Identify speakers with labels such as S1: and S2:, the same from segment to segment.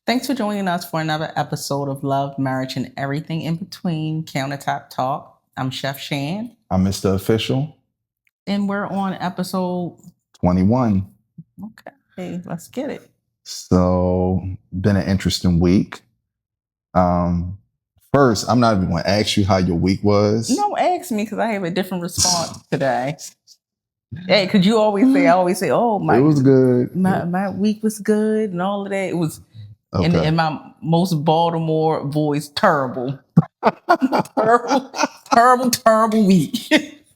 S1: Thanks for joining us for another episode of Love, Marriage, and Everything in Between Countertop Talk. I'm Chef Shan,
S2: I'm Mr. Official
S1: and we're on episode
S2: 21.
S1: Okay, let's get it.
S2: So, been an interesting week. First, I'm not even going to ask you how your week was.
S1: No, ask me because I have a different response today. Hey, because you always say, oh,
S2: it was good.
S1: My week was good and all of that. It was
S2: Okay.
S1: in my most Baltimore voice, terrible. terrible week.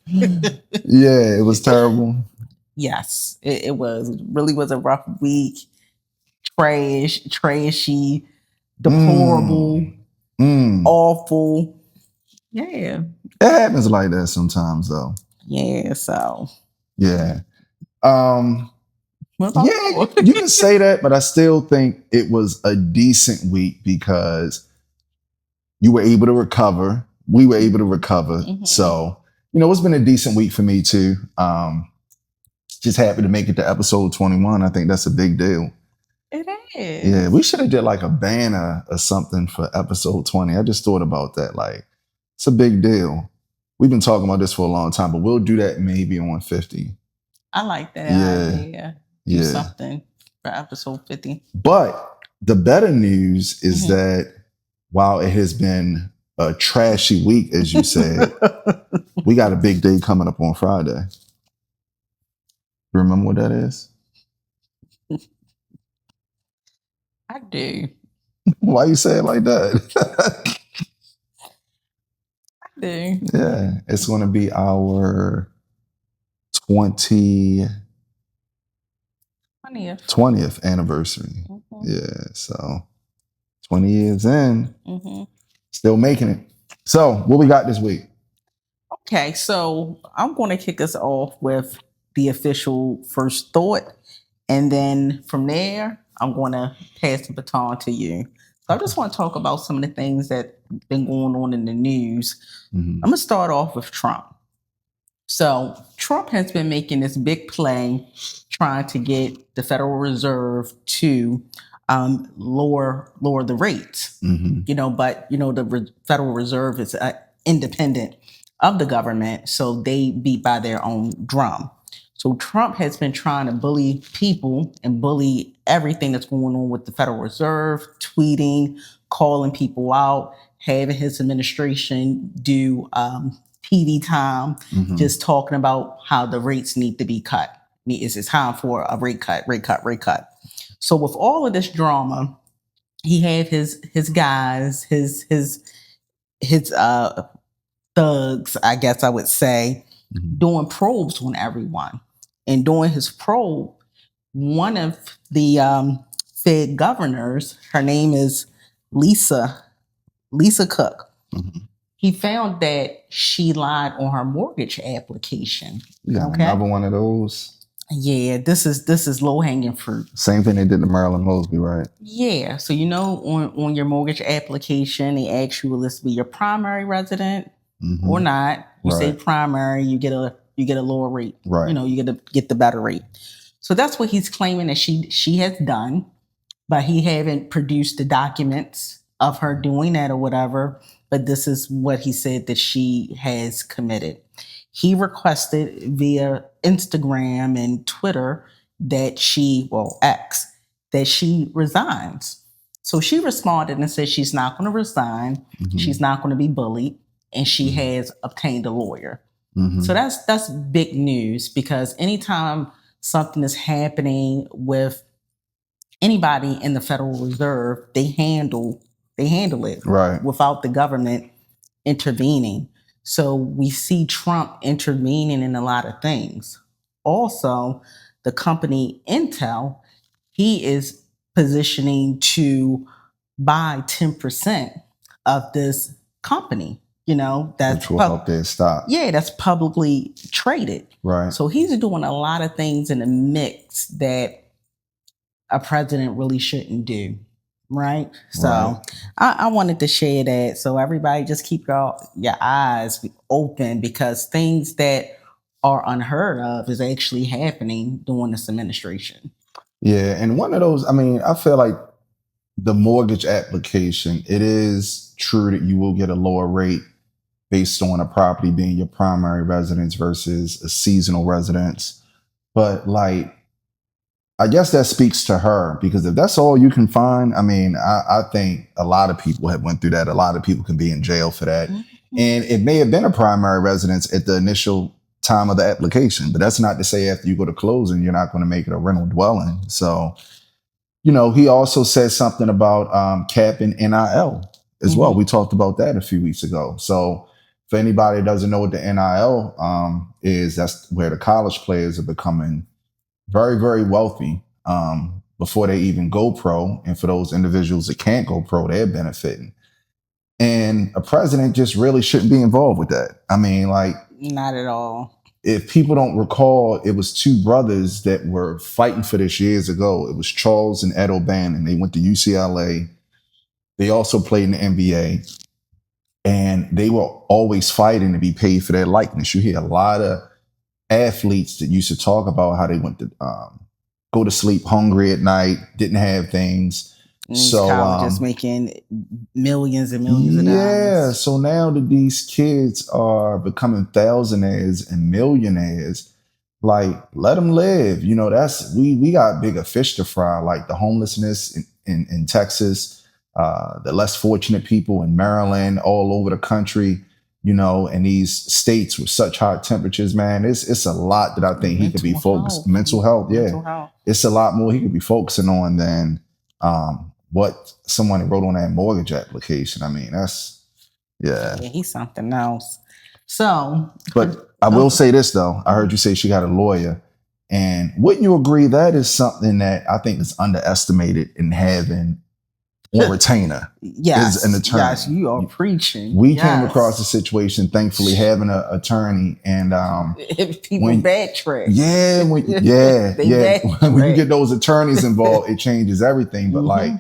S2: Yeah, it was terrible.
S1: Yes, it was. It really was a rough week. Trashy, deplorable, awful. Yeah.
S2: It happens like that sometimes, though.
S1: Yeah, so.
S2: Yeah.
S1: What about
S2: you can say that, but I still think it was a decent week because you were able to recover. We were able to recover.
S1: Mhm.
S2: So, it's been a decent week for me too. Just happy to make it to episode 21. I think that's a big deal.
S1: It is.
S2: Yeah, we should have did like a banner or something for episode 20. I just thought about that. Like, it's a big deal. We've been talking about this for a long time, but we'll do that maybe on 50.
S1: I like that idea. Do something for episode 50.
S2: But the better news is that while it has been a trashy week, as you said, we got a big day coming up on Friday. You remember what that is?
S1: I do.
S2: Why you say it like that?
S1: I do.
S2: Yeah, it's going to be our 20th anniversary. Mm-hmm. Yeah, so 20 years in, still making it. So, what we got this week?
S1: Okay, so I'm going to kick us off with the official first thought. And then from there, I'm going to pass the baton to you. So I just want to talk about some of the things that have been going on in the news. I'm going to start off with Trump. So Trump has been making this big play trying to get the Federal Reserve to lower the rates. But the Federal Reserve is independent of the government, so they beat by their own drum. So Trump has been trying to bully people and bully everything that's going on with the Federal Reserve, tweeting, calling people out, having his administration do TV time, just talking about how the rates need to be cut. It's time for a rate cut. So with all of this drama, he had his guys, his thugs, I guess I would say, doing probes on everyone. And during his probe, one of the Fed governors, her name is Lisa Cook. He found that she lied on her mortgage application.
S2: Yeah, another one of those.
S1: Yeah, this is low hanging fruit.
S2: Same thing they did to Marilyn Mosby, right?
S1: Yeah, so on your mortgage application, they ask you, will this be your primary resident or not? You say primary, you get a lower rate.
S2: Right.
S1: You get the better rate. So that's what he's claiming that she has done, but he haven't produced the documents of her doing that or whatever. But this is what he said that she has committed. He requested via Instagram and Twitter that X, that she resigns. So she responded and said she's not going to resign. She's not going to be bullied. And she has obtained a lawyer. So that's big news, because anytime something is happening with anybody in the Federal Reserve, they handle it without the government intervening. So we see Trump intervening in a lot of things. Also, the company Intel, he is positioning to buy 10% of this company.
S2: Which will help their stock.
S1: Yeah, that's publicly traded.
S2: Right.
S1: So he's doing a lot of things in the mix that a president really shouldn't do. Right. So I wanted to share that. So everybody just keep your eyes open, because things that are unheard of is actually happening during this administration.
S2: Yeah. And one of those, I feel like the mortgage application, it is true that you will get a lower rate based on a property being your primary residence versus a seasonal residence. But like, I guess that speaks to her because if that's all you can find, I mean, I think a lot of people have went through that. A lot of people can be in jail for that.
S1: Mm-hmm.
S2: And it may have been a primary residence at the initial time of the application, but that's not to say after you go to closing, you're not going to make it a rental dwelling. So, he also said something about capping NIL as well. We talked about that a few weeks ago. So for anybody that doesn't know what the NIL is, that's where the college players are becoming very, very wealthy before they even go pro. And for those individuals that can't go pro, they're benefiting. And a president just really shouldn't be involved with that. I mean, like,
S1: not at all.
S2: If people don't recall, it was two brothers that were fighting for this years ago. It was Charles and Ed O'Bannon. They went to UCLA. They also played in the NBA. And they were always fighting to be paid for their likeness. You hear a lot of athletes that used to talk about how they went to go to sleep hungry at night, didn't have things.
S1: And these colleges making millions and millions of dollars.
S2: Yeah. So now that these kids are becoming thousandaires and millionaires, like, let them live. That's we got bigger fish to fry, like the homelessness in Texas, the less fortunate people in Maryland, all over the country. And these states with such high temperatures, man, it's a lot that I think he could be focused. Mental health, yeah.
S1: Mental health.
S2: It's a lot more he could be focusing on than what someone wrote on that mortgage application. I mean, yeah,
S1: he's something else. So,
S2: but I will say this though. I heard you say she got a lawyer, and wouldn't you agree that is something that I think is underestimated in having on retainer?
S1: Yes,
S2: is an attorney.
S1: Yes, you are preaching.
S2: We came across a situation, thankfully, having an attorney, and
S1: if people backtrack,
S2: when you get those attorneys involved, it changes everything. But like,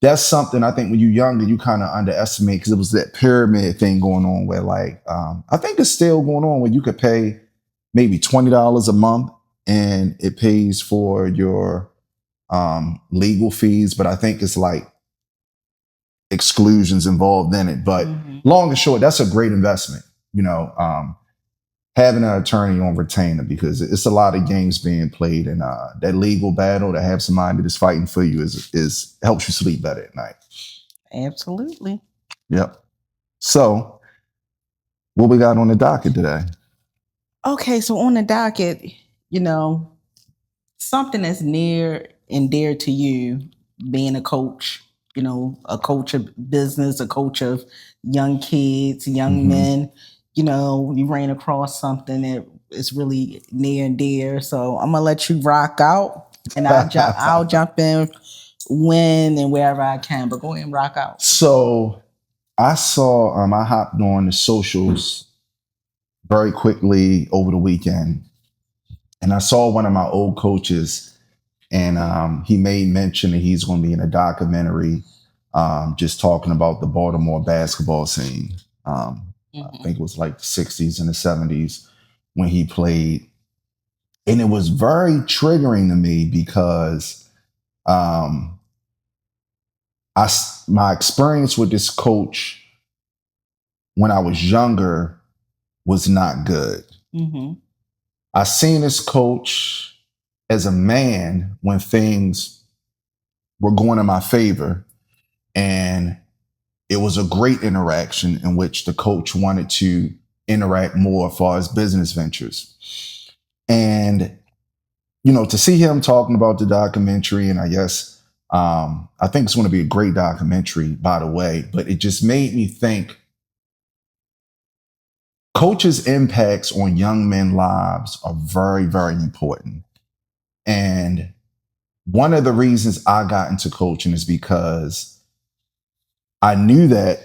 S2: that's something I think when you're younger, you kind of underestimate, because it was that pyramid thing going on where, like, I think it's still going on where you could pay maybe $20 a month and it pays for your legal fees. But I think it's like exclusions involved in it. But long and short, that's a great investment, having an attorney on retainer, because it's a lot of games being played, and that legal battle, to have somebody that is fighting for you is helps you sleep better at night.
S1: Absolutely.
S2: Yep. So what we got on the docket today? Okay,
S1: so on the docket, something that's near and dear to you, being a coach, a coach of business, a coach of young kids, young men, you ran across something that is really near and dear. So I'm going to let you rock out, and I'll jump in when and wherever I can, but go ahead and rock out.
S2: So I saw, I hopped on the socials very quickly over the weekend, and I saw one of my old coaches, and he made mention that he's going to be in a documentary just talking about the Baltimore basketball scene. I think it was like the 60s and the 70s when he played. And it was very triggering to me because my experience with this coach when I was younger was not good. I seen this coach as a man when things were going in my favor, and it was a great interaction in which the coach wanted to interact more as far as business ventures. And, to see him talking about the documentary, and I guess, I think it's going to be a great documentary, by the way, but it just made me think coaches' impacts on young men's lives are very, very important. And one of the reasons I got into coaching is because I knew that,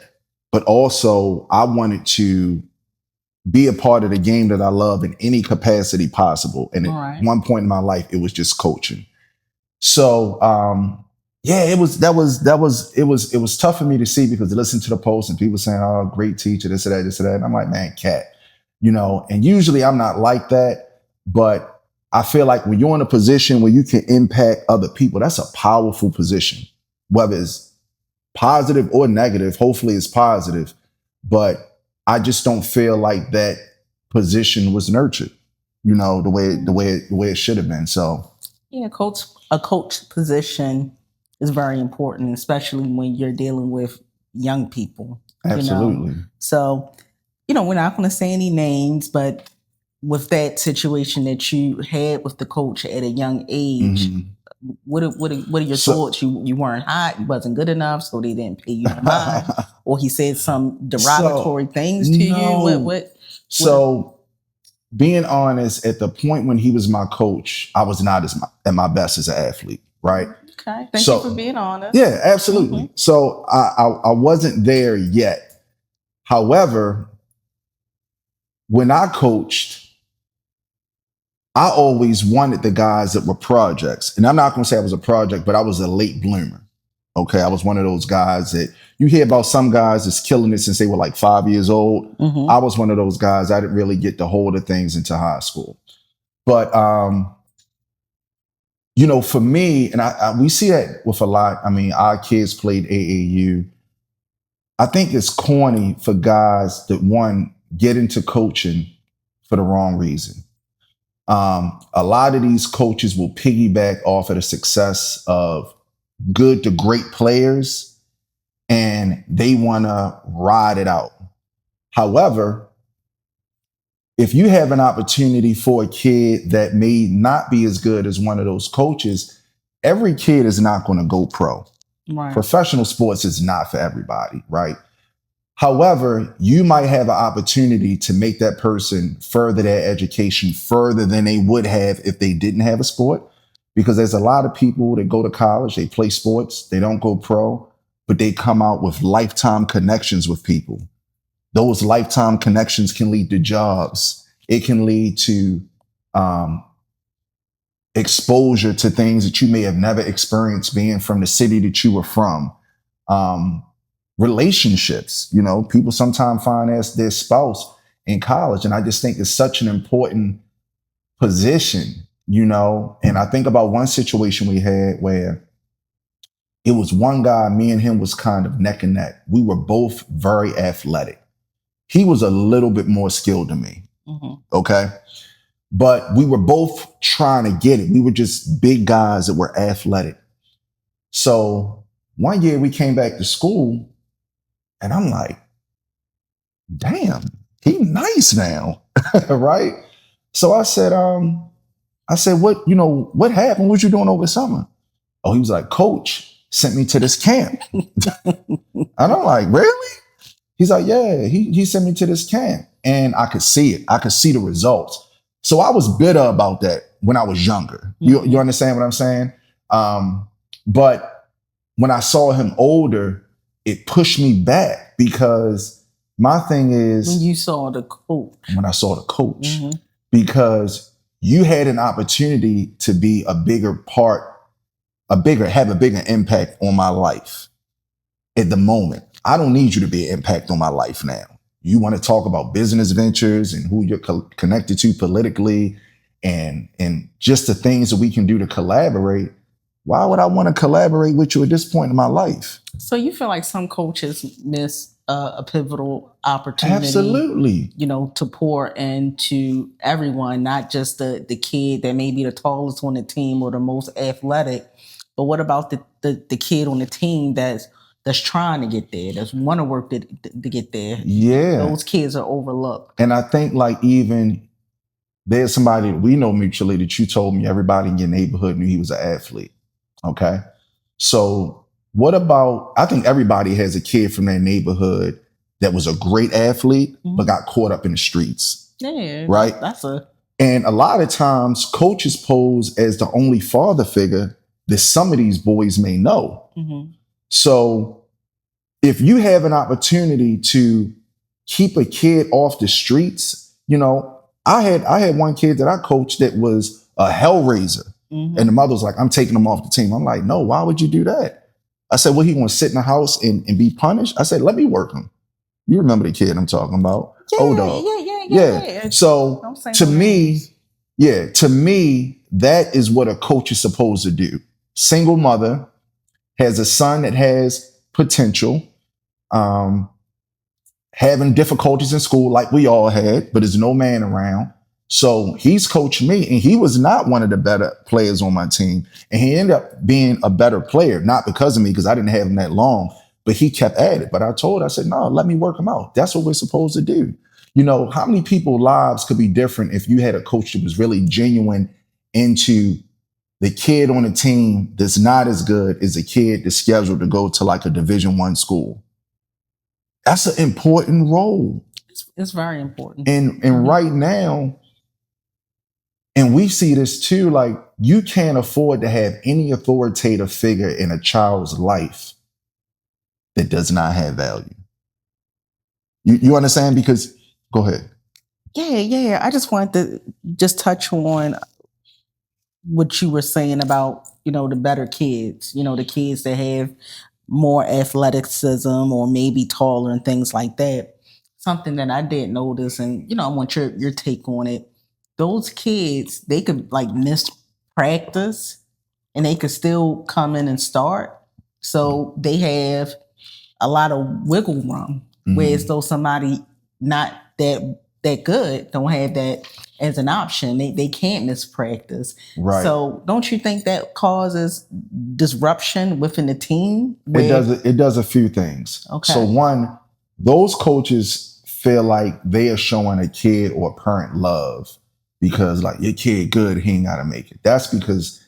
S2: but also I wanted to be a part of the game that I love in any capacity possible. And at one point in my life, it was just coaching. So, it was tough for me to see, because I listened to the post and people saying, "Oh, great teacher, this or that, this or that." And I'm like, man, cat, and usually I'm not like that, but I feel like when you're in a position where you can impact other people, that's a powerful position. whether it's positive or negative. Hopefully it's positive, but I just don't feel like that position was nurtured, the way it should have been. So
S1: Yeah, a coach position is very important, especially when you're dealing with young people.
S2: absolutely.
S1: So, we're not going to say any names, but with that situation that you had with the coach at a young age, what are your thoughts? You weren't hot, you wasn't good enough, so they didn't pay you no mind, or he said some derogatory things to you.
S2: So being honest, at the point when he was my coach, I was not at my best as an athlete, right?
S1: Okay, thank you for being honest.
S2: Yeah, absolutely. So I wasn't there yet. However, when I coached, I always wanted the guys that were projects. And I'm not going to say I was a project, but I was a late bloomer. Okay. I was one of those guys that you hear about some guys that's killing it since they were like 5 years old. I was one of those guys. I didn't really get the hold of things into high school. But, for me, and we see that with a lot. I mean, our kids played AAU. I think it's corny for guys that get into coaching for the wrong reason. A lot of these coaches will piggyback off of the success of good to great players, and they want to ride it out. However, if you have an opportunity for a kid that may not be as good as one of those coaches, every kid is not going to go pro.
S1: Right.
S2: Professional sports is not for everybody, right? However, you might have an opportunity to make that person further their education further than they would have if they didn't have a sport. Because there's a lot of people that go to college, they play sports, they don't go pro, but they come out with lifetime connections with people. Those lifetime connections can lead to jobs. It can lead to exposure to things that you may have never experienced being from the city that you were from. Relationships, people sometimes find as their spouse in college. And I just think it's such an important position, and I think about one situation we had where it was one guy, me and him was kind of neck and neck. We were both very athletic. He was a little bit more skilled than me. Okay. But we were both trying to get it. We were just big guys that were athletic. So one year we came back to school, and I'm like, damn, he nice now. Right? So I said, what happened? What you doing over the summer? Oh, he was like, Coach sent me to this camp. And I'm like, really? He's like, yeah, he sent me to this camp. And I could see it. I could see the results. So I was bitter about that when I was younger. You understand what I'm saying? But when I saw him older, it pushed me back, because my thing is
S1: when you saw the coach.
S2: When I saw the coach, because you had an opportunity to be have a bigger impact on my life at the moment. I don't need you to be an impact on my life now. You want to talk about business ventures and who you're connected to politically and just the things that we can do to collaborate. Why would I want to collaborate with you at this point in my life?
S1: So you feel like some coaches miss a pivotal opportunity,
S2: absolutely,
S1: to pour into everyone, not just the kid that may be the tallest on the team or the most athletic, but what about the kid on the team that's trying to get there, that's want to work to get there?
S2: Yeah,
S1: those kids are overlooked.
S2: And I think even there's somebody that we know mutually that you told me everybody in your neighborhood knew he was an athlete. Okay, so what about, I think everybody has a kid from their neighborhood that was a great athlete, but got caught up in the streets.
S1: Yeah.
S2: Right? And a lot of times coaches pose as the only father figure that some of these boys may know. So if you have an opportunity to keep a kid off the streets, I had one kid that I coached that was a hellraiser. And the mother was like, I'm taking him off the team. I'm like, no, why would you do that? I said, well, he going to sit in the house and be punished? I said, let me work him. You remember the kid I'm talking about?
S1: Yeah,
S2: O-Dog. Yeah. So to me, that is what a coach is supposed to do. Single mother, has a son that has potential, having difficulties in school like we all had, but there's no man around. So he's coached me, and he was not one of the better players on my team. And he ended up being a better player, not because of me, because I didn't have him that long, but he kept at it. But I said, no, let me work him out. That's what we're supposed to do. You know, how many people's lives could be different if you had a coach that was really genuine into the kid on the team that's not as good as a kid that's scheduled to go to like a Division I school? That's an important role.
S1: It's very important.
S2: And right now, and we see this too, like you can't afford to have any authoritative figure in a child's life that does not have value. You understand? Because, go ahead.
S1: Yeah. I just wanted to just touch on what you were saying about, the better kids, the kids that have more athleticism or maybe taller and things like that. Something that I did notice, and I want your take on it. Those kids, they could like miss practice and they could still come in and start. So they have a lot of wiggle room. Whereas though somebody not that good don't have that as an option. They can't miss practice.
S2: Right.
S1: So don't you think that causes disruption within the team?
S2: It does a few things.
S1: Okay.
S2: So one, those coaches feel like they are showing a kid or a parent love because like your kid good, he ain't gotta make it. That's because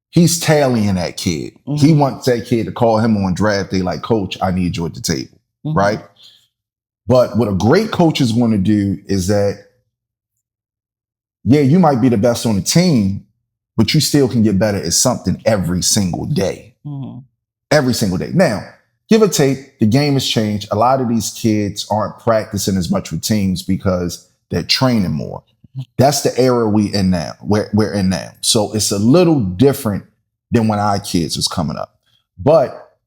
S2: he's tallying that kid. He wants that kid to call him on draft day like, coach, I need you at the table. Right? But what a great coach is going to do is that, yeah, you might be the best on the team, but you still can get better at something every single day. Every single day. Now, give or take, the game has changed. A lot of these kids aren't practicing as much with teams because they're training more. That's the era we're in now. So it's a little different than when our kids was coming up. But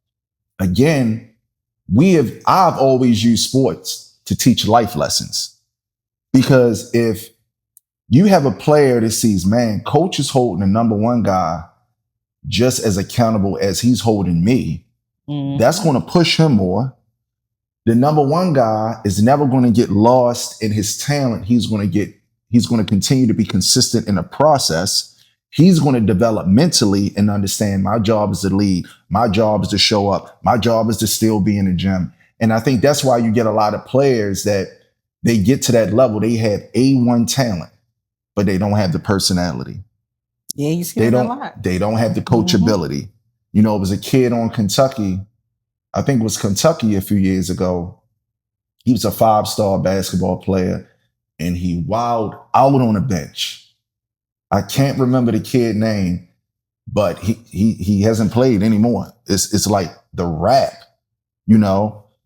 S2: again, I've always used sports to teach life lessons, because if you have a player that sees, man, coach is holding the number one guy just as accountable as he's holding me, that's going to push him more. The number one guy is never going to get lost in his talent. He's going to continue to be consistent in the process. He's going to develop mentally and understand my job is to lead. My job is to show up. My job is to still be in the gym. And I think that's why you get a lot of players that they get to that level. They have A1 talent, but they don't have the personality.
S1: Yeah, you see that a lot.
S2: They don't have the coachability. It was a kid on Kentucky. I think it was Kentucky a few years ago. He was a 5-star basketball player, and he wowed out on a bench. I can't remember the kid name, but he hasn't played anymore. It's like the rap,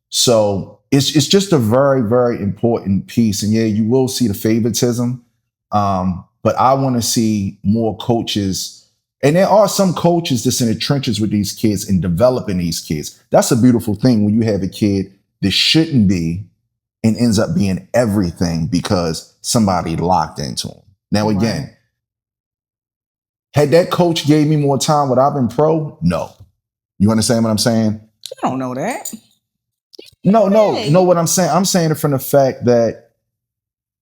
S2: So it's just a very, very important piece. And yeah, you will see the favoritism. But I want to see more coaches. And there are some coaches that's in the trenches with these kids and developing these kids. That's a beautiful thing when you have a kid that shouldn't be and ends up being everything because somebody locked into him. Now, again, had that coach gave me more time, would I have been pro? No. You understand what I'm saying?
S1: You don't know that.
S2: No, what I'm saying. I'm saying it from the fact that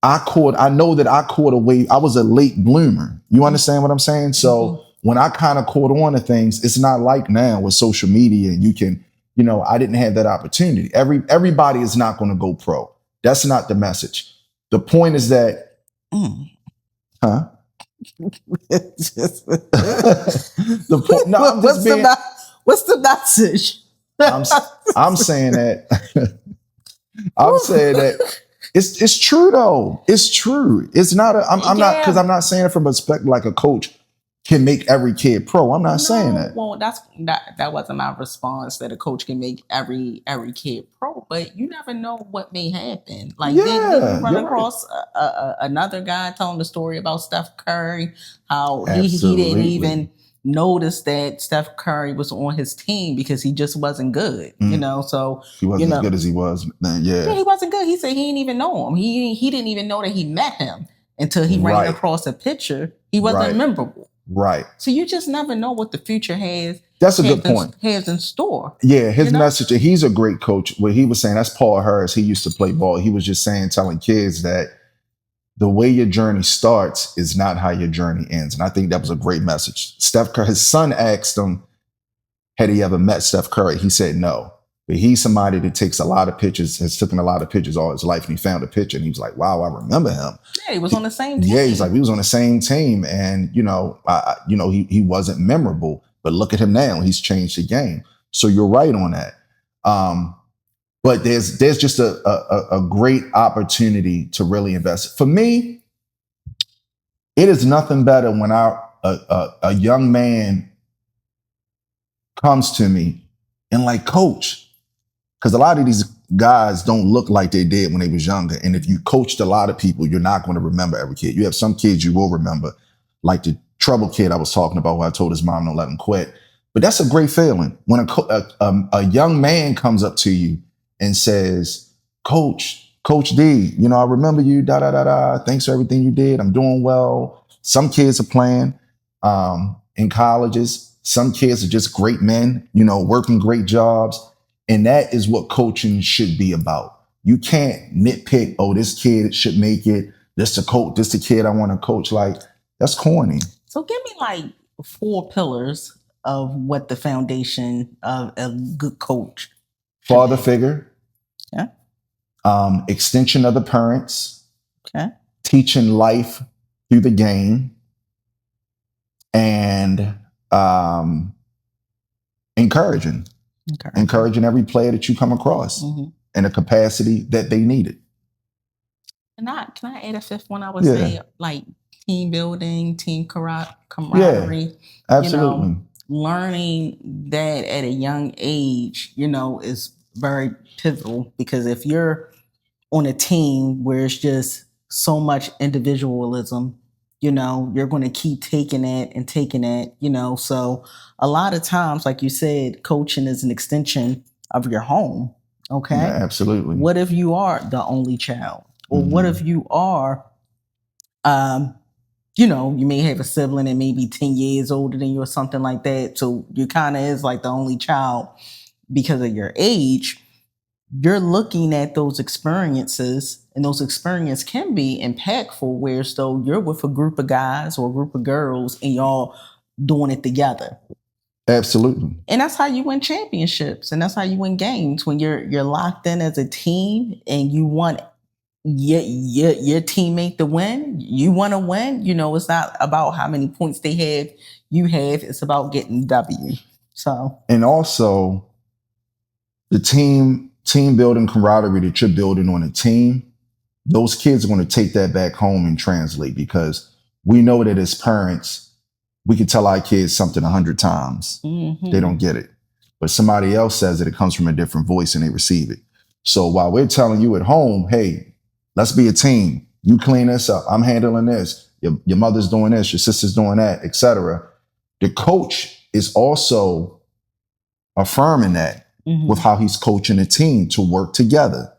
S2: I know that I caught away. I was a late bloomer. You understand what I'm saying? So when I kind of caught on to things, it's not like now with social media and you can, I didn't have that opportunity. Everybody is not going to go pro. That's not the message. The point is that,
S1: What's the message?
S2: I'm saying that. I'm saying that it's true though. It's true. It's not. I'm not, because I'm not saying it from a perspective like a coach can make every kid pro. I'm not saying that.
S1: Well, that wasn't my response, that a coach can make every kid pro, but you never know what may happen. Like did you run across another guy telling the story about Steph Curry, how he didn't even notice that Steph Curry was on his team because he just wasn't good, so
S2: he wasn't as good as he was then. Yeah,
S1: he wasn't good. He said he didn't even know him. He didn't even know that he met him until he ran across a picture. He wasn't memorable.
S2: Right.
S1: So you just never know what the future has.
S2: That's a good point.
S1: Has in store.
S2: Yeah, his message, he's a great coach. What he was saying, that's Paul Harris. He used to play ball. He was just saying, telling kids that the way your journey starts is not how your journey ends. And I think that was a great message. Steph Curry, his son asked him, had he ever met Steph Curry? He said no. But he's somebody that takes a lot of pictures, has taken a lot of pictures all his life. And he found a picture and he was like, wow, I remember him.
S1: Yeah, he was on the same team.
S2: Yeah, he's like, we was on the same team. And, he wasn't memorable. But look at him now. He's changed the game. So you're right on that. But there's just a great opportunity to really invest. For me, it is nothing better when a young man comes to me and like, coach, because a lot of these guys don't look like they did when they was younger. And if you coached a lot of people, you're not going to remember every kid. You have some kids you will remember, like the trouble kid I was talking about who I told his mom don't let him quit. But that's a great feeling when a young man comes up to you and says, Coach D, I remember you, Thanks for everything you did. I'm doing well. Some kids are playing in colleges. Some kids are just great men, working great jobs. And that is what coaching should be about. You can't nitpick, this kid should make it. This the kid I want to coach. Like, that's corny.
S1: So give me like 4 pillars of what the foundation of a good coach.
S2: Father figure.
S1: Yeah.
S2: Extension of the parents.
S1: Okay.
S2: Teaching life through the game. And encouraging every player that you come across in a capacity that they needed.
S1: Can I add a 5th one? I would say like team building, team camaraderie.
S2: Yeah, absolutely.
S1: Learning that at a young age, is very pivotal, because if you're on a team where it's just so much individualism, you're going to keep taking it. So a lot of times, like you said, coaching is an extension of your home. Okay.
S2: Yeah, absolutely.
S1: What if you are the only child? Or what if you are, you may have a sibling that may be 10 years older than you or something like that. So you kind of is like the only child because of your age. You're looking at those experiences, and those experiences can be impactful, whereas though you're with a group of guys or a group of girls and y'all doing it together.
S2: Absolutely.
S1: And that's how you win championships, and that's how you win games, when you're locked in as a team and you want your teammate to win. You want to win. It's not about how many points they have, you have. It's about getting W. So,
S2: and also the team building camaraderie that you're building on a team, those kids are going to take that back home and translate, because we know that as parents, we can tell our kids something 100 times. They don't get it. But somebody else says it comes from a different voice and they receive it. So while we're telling you at home, hey, let's be a team. You clean this up. I'm handling this. Your mother's doing this. Your sister's doing that, etc. The coach is also affirming that with how he's coaching a team to work together.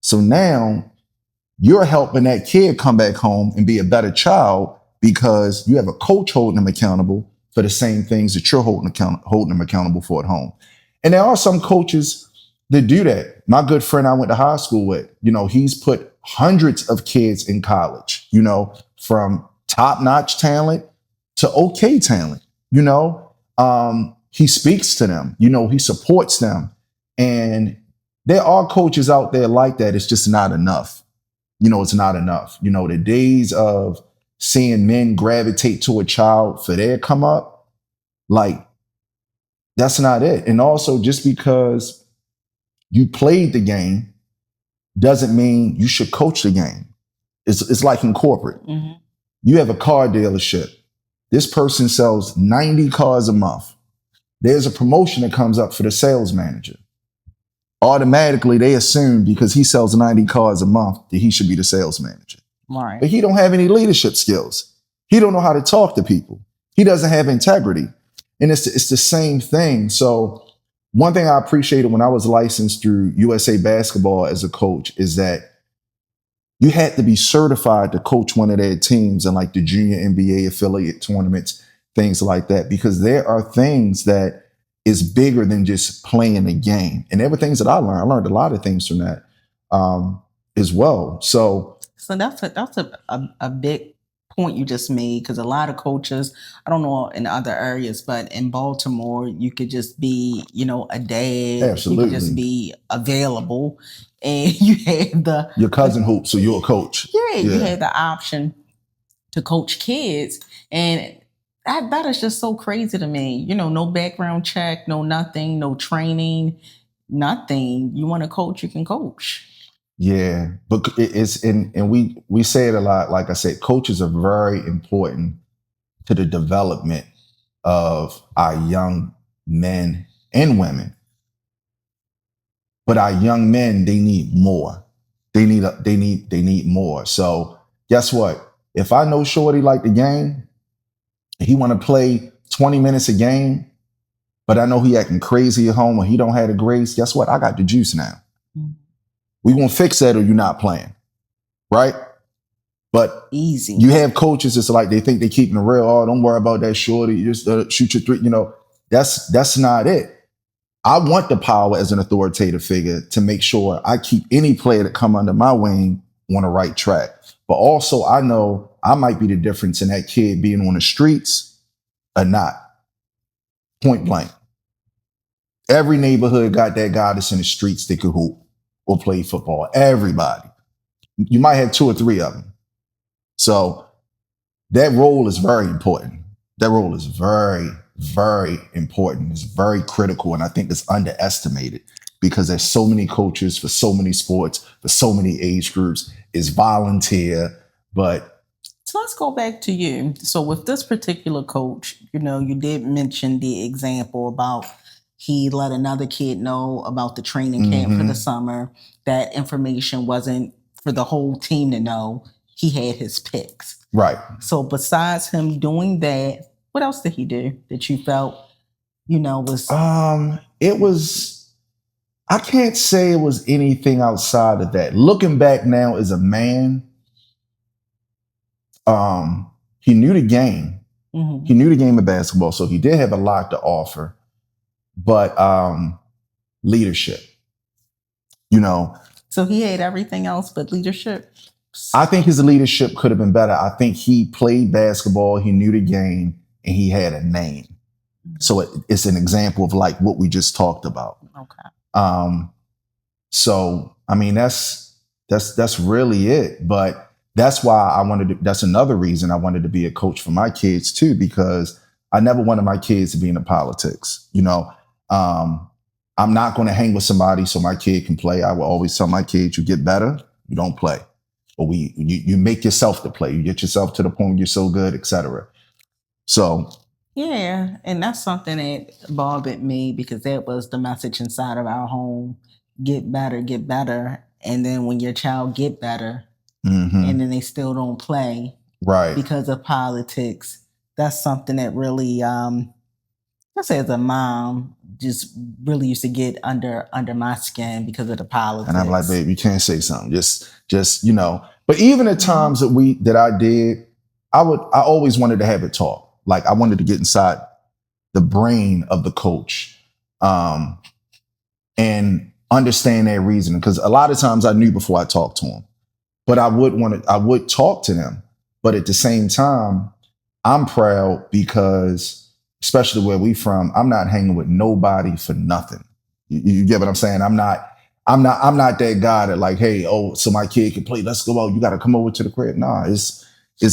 S2: So now you're helping that kid come back home and be a better child, because you have a coach holding them accountable for the same things that you're holding them accountable for at home. And there are some coaches that do that. My good friend I went to high school with, he's put hundreds of kids in college, from top-notch talent to okay talent. He speaks to them, he supports them. And there are coaches out there like that. It's just not enough. It's not enough. The days of seeing men gravitate to a child for their come up, like, that's not it. And also, just because you played the game doesn't mean you should coach the game. It's like in corporate. You have a car dealership. This person sells 90 cars a month. There's a promotion that comes up for the sales manager. Automatically, they assume because he sells 90 cars a month that he should be the sales manager.
S1: Right.
S2: But he don't have any leadership skills. He don't know how to talk to people. He doesn't have integrity. And it's the same thing. So one thing I appreciated when I was licensed through USA Basketball as a coach is that you had to be certified to coach one of their teams in like the junior NBA affiliate tournaments things like that, because there are things that is bigger than just playing a game. And there were things that I learned. I learned a lot of things from that as well. So
S1: that's a big point you just made, because a lot of coaches, I don't know in other areas, but in Baltimore, you could just be, a dad. You could just
S2: absolutely,
S1: be available, and you had
S2: your cousin hoops, so you're a coach.
S1: yeah, you had the option to coach kids, and that is just so crazy to me. No background check, no nothing, no training, nothing. You want to coach, you can coach.
S2: Yeah, but it's and we say it a lot. Like I said, coaches are very important to the development of our young men and women. But our young men, they need more. They need more. So guess what? If I know Shorty like the game, he want to play 20 minutes a game, but I know he acting crazy at home or he don't have the grace, guess what? I got the juice now. Mm-hmm. We gonna fix that or you're not playing. Right? But
S1: easy.
S2: You have coaches, it's like they think they're keeping it real. Oh, don't worry about that, Shorty. You just shoot your three. That's not it. I want the power as an authoritative figure to make sure I keep any player that come under my wing on the right track. But also I know I might be the difference in that kid being on the streets or not. Point blank. Every neighborhood got that guy that's in the streets that could hoop or play football. Everybody. You might have 2 or 3 of them. So that role is very important. That role is very, very important. It's very critical. And I think it's underestimated because there's so many coaches for so many sports, for so many age groups. It's volunteer, but.
S1: So let's go back to you. So with this particular coach, you did mention the example about he let another kid know about the training camp for the summer. That information wasn't for the whole team to know. He had his picks.
S2: Right.
S1: So besides him doing that, what else did he do that you felt, was?
S2: It was, I can't say it was anything outside of that. Looking back now as a man, he knew the game. Mm-hmm. He knew the game of basketball. So he did have a lot to offer, but leadership,
S1: So he had everything else but leadership?
S2: I think his leadership could have been better. I think he played basketball, he knew the game, and he had a name. Mm-hmm. So it's an example of like what we just talked about.
S1: Okay.
S2: So I mean that's really it. But that's why that's another reason I wanted to be a coach for my kids too, because I never wanted my kids to be into politics. I'm not going to hang with somebody so my kid can play. I will always tell my kids, you get better, you don't play. Or you make yourself to play. You get yourself to the point where you're so good, etc. So
S1: yeah, and that's something that bothered me because that was the message inside of our home: get better, get better. And then when your child get better, and then they still don't play,
S2: right,
S1: because of politics, that's something that really, I say as a mom, just really used to get under my skin because of the politics.
S2: And I'm like, babe, you can't say something. Just But even at times that I did, I always wanted to have it talk. Like I wanted to get inside the brain of the coach, and understand their reasoning. Because a lot of times I knew before I talked to them, but I would talk to them. But at the same time, I'm proud because, especially where we from, I'm not hanging with nobody for nothing. You get what I'm saying? I'm not that guy that like, hey, so my kid can play. Let's go out. You got to come over to the crib. Nah, it's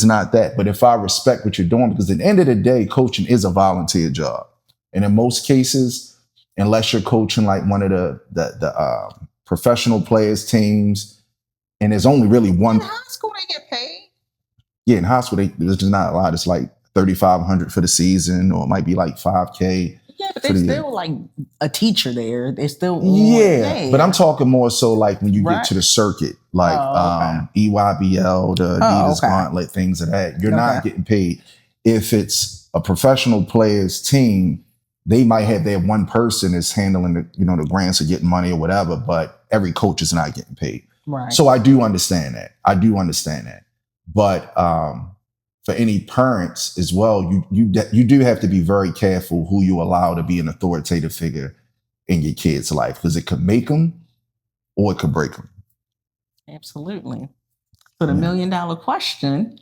S2: not that. But if I respect what you're doing, because at the end of the day, coaching is a volunteer job. And in most cases, unless you're coaching like one of the professional players teams, and there's only really one.
S1: In high school, they get paid.
S2: Yeah, in high school, there's just not a lot. It's like $3,500 for the season, or it might be like $5,000.
S1: Yeah, but they're still like a teacher there. They're still
S2: yeah. But I'm talking more so like when you get to the circuit, like EYBL, the Adidas Gauntlet, things of that. You're not getting paid. If it's a professional players team, they might have their one person is handling the grants or getting money or whatever, but every coach is not getting paid.
S1: Right.
S2: So I do understand that. But for any parents as well, you do have to be very careful who you allow to be an authoritative figure in your kid's life, because it could make them or it could break them.
S1: Absolutely. So the $1 million question,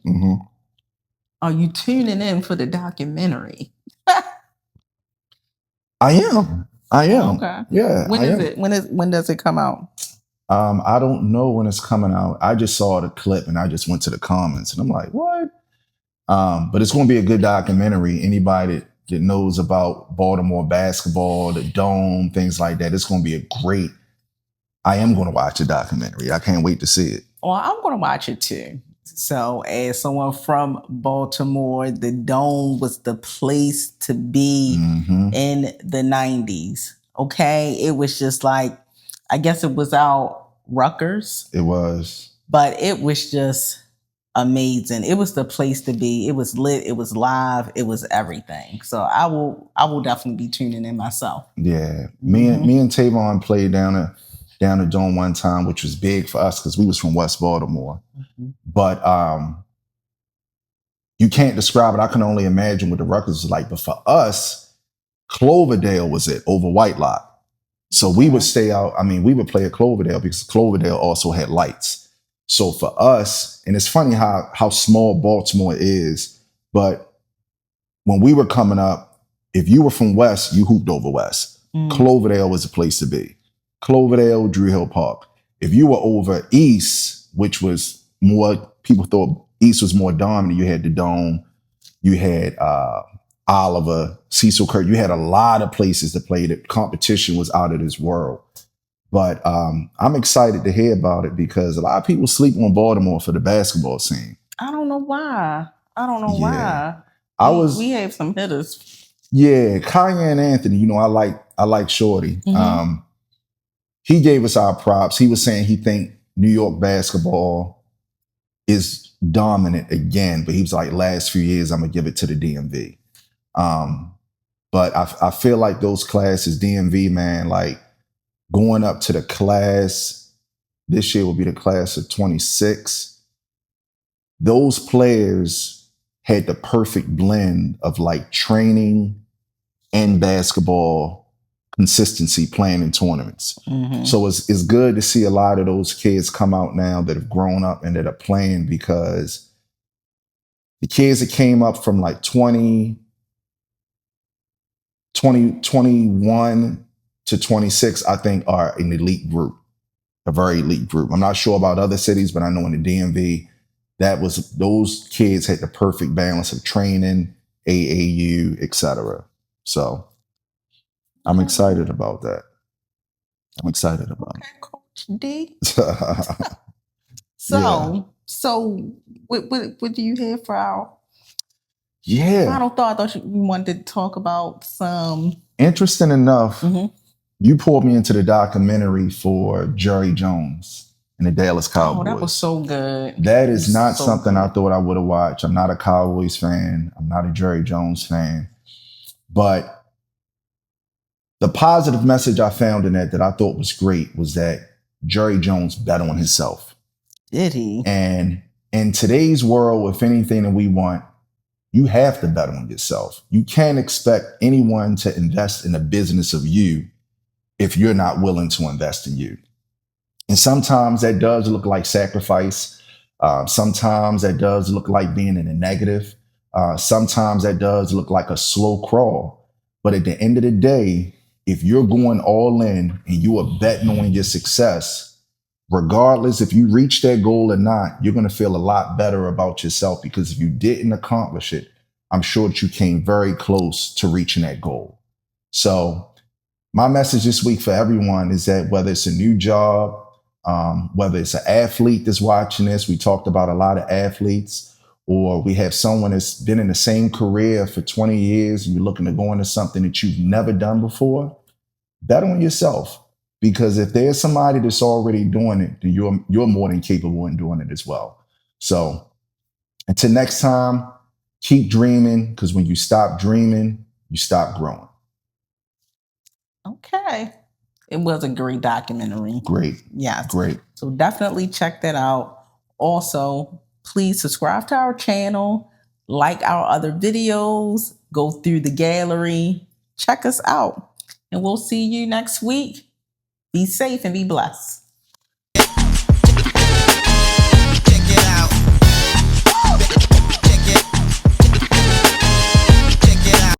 S1: are you tuning in for the documentary?
S2: I am.
S1: Okay.
S2: Yeah.
S1: When is it? When does it come out?
S2: I don't know when it's coming out. I just saw the clip and I just went to the comments and I'm like, what? But it's going to be a good documentary. Anybody that knows about Baltimore basketball, the Dome, things like that, it's going to be a great. I am going to watch the documentary. I can't wait to see it.
S1: Well, I'm going to watch it too. So, as someone from Baltimore, the Dome was the place to be in the 90s. Okay. It was just like, I guess it was out Rutgers.
S2: It was.
S1: But it was just amazing. It was the place to be. It was lit. It was live. It was everything. So I will definitely be tuning in myself.
S2: Yeah. Me and Tavon played down the Dome one time, which was big for us because we was from West Baltimore. But you can't describe it. I can only imagine what the Rutgers was like. But for us, Cloverdale was it over Whitelock. So we would stay out. I mean, we would play at Cloverdale because Cloverdale also had lights. So for us, and it's funny how small Baltimore is, but when we were coming up, if you were from West, you hooped over West. Cloverdale was the place to be. Cloverdale, Drew Hill Park. If you were over East, which was more, people thought East was more dominant, you had the Dome, you had Oliver, Cecil Kirk. You had a lot of places to play. The competition was out of this world. But I'm excited to hear about it because a lot of people sleep on Baltimore for the basketball scene.
S1: I don't know why. Why. We have some hitters.
S2: Yeah, Kanye and Anthony. You know, I like Shorty. He gave us our props. He was saying he think New York basketball is dominant again, but he was like, last few years, I'm gonna give it to the DMV. But I feel like those classes, DMV, man, like going up to the class, this year will be the class of 26. Those players had the perfect blend of like training and basketball consistency playing in tournaments. So it's good to see a lot of those kids come out now that have grown up and that are playing, because the kids that came up from like 21 to 26, I think are an elite group, a very elite group. I'm not sure about other cities, but I know in the DMV, those kids had the perfect balance of training, AAU, etc. So I'm excited about that. it.
S1: Coach D. So what do you have for our final thought? I thought you wanted to talk about some.
S2: Interesting enough, you pulled me into the documentary for Jerry Jones and the Dallas Cowboys.
S1: Oh, that was so good.
S2: That is not something I thought I would have watched. I'm not a Cowboys fan. I'm not a Jerry Jones fan. But the positive message I found in that I thought was great was that Jerry Jones bet on himself.
S1: Did he?
S2: And in today's world, if anything that we want, you have to bet on yourself. You can't expect anyone to invest in a business of you if you're not willing to invest in you. And sometimes that does look like sacrifice. Sometimes that does look like being in a negative. Sometimes that does look like a slow crawl. But at the end of the day, if you're going all in and you are betting on your success, regardless if you reach that goal or not, you're going to feel a lot better about yourself, because if you didn't accomplish it, I'm sure that you came very close to reaching that goal. So my message this week for everyone is that whether it's a new job, whether it's an athlete that's watching this, we talked about a lot of athletes, or we have someone that's been in the same career for 20 years and you're looking to go into something that you've never done before, bet on yourself. Because if there's somebody that's already doing it, then you're more than capable in doing it as well. So until next time, keep dreaming, because when you stop dreaming, you stop growing.
S1: Okay. It was a great documentary.
S2: Great.
S1: Yes.
S2: Great.
S1: So definitely check that out. Also, please subscribe to our channel, like our other videos, go through the gallery, check us out. And we'll see you next week. Be safe and be blessed.